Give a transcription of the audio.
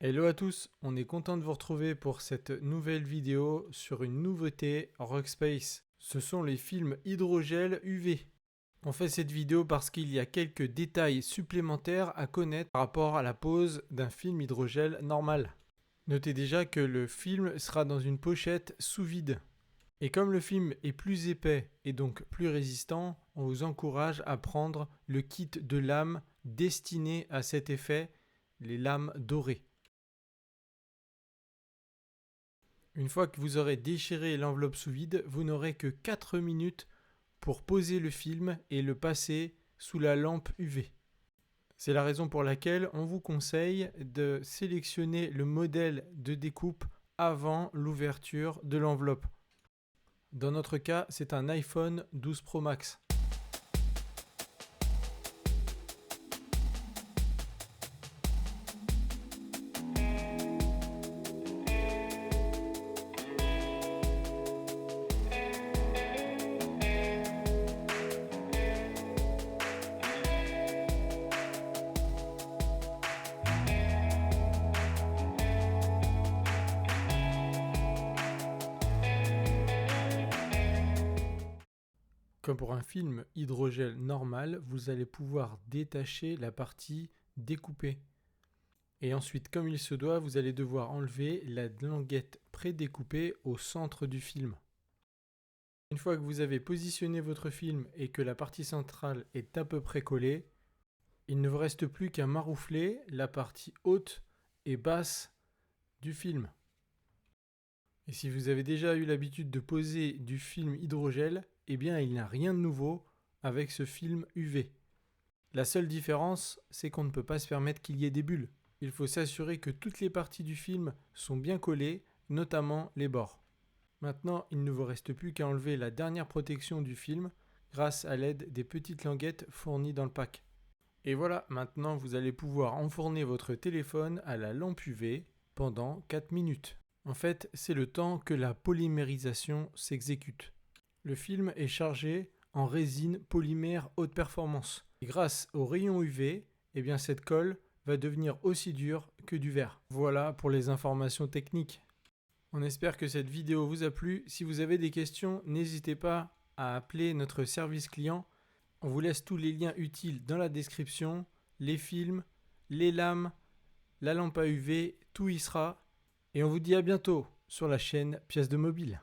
Hello à tous, on est content de vous retrouver pour cette nouvelle vidéo sur une nouveauté Rockspace. Ce sont les films hydrogel UV. On fait cette vidéo parce qu'il y a quelques détails supplémentaires à connaître par rapport à la pose d'un film hydrogel normal. Notez déjà que le film sera dans une pochette sous vide. Et comme le film est plus épais et donc plus résistant, on vous encourage à prendre le kit de lames destiné à cet effet, les lames dorées. Une fois que vous aurez déchiré l'enveloppe sous vide, vous n'aurez que 4 minutes pour poser le film et le passer sous la lampe UV. C'est la raison pour laquelle on vous conseille de sélectionner le modèle de découpe avant l'ouverture de l'enveloppe. Dans notre cas, c'est un iPhone 12 Pro Max. Comme pour un film hydrogel normal, vous allez pouvoir détacher la partie découpée. Et ensuite, comme il se doit, vous allez devoir enlever la languette prédécoupée au centre du film. Une fois que vous avez positionné votre film et que la partie centrale est à peu près collée, il ne vous reste plus qu'à maroufler la partie haute et basse du film. Et si vous avez déjà eu l'habitude de poser du film hydrogel, eh bien il n'y a rien de nouveau avec ce film UV. La seule différence, c'est qu'on ne peut pas se permettre qu'il y ait des bulles. Il faut s'assurer que toutes les parties du film sont bien collées, notamment les bords. Maintenant, il ne vous reste plus qu'à enlever la dernière protection du film grâce à l'aide des petites languettes fournies dans le pack. Et voilà, maintenant vous allez pouvoir enfourner votre téléphone à la lampe UV pendant 4 minutes. En fait, c'est le temps que la polymérisation s'exécute. Le film est chargé en résine polymère haute performance. Et grâce aux rayons UV, eh bien cette colle va devenir aussi dure que du verre. Voilà pour les informations techniques. On espère que cette vidéo vous a plu. Si vous avez des questions, n'hésitez pas à appeler notre service client. On vous laisse tous les liens utiles dans la description, les films, les lames, la lampe à UV, tout y sera. Et on vous dit à bientôt sur la chaîne Pièces de Mobile.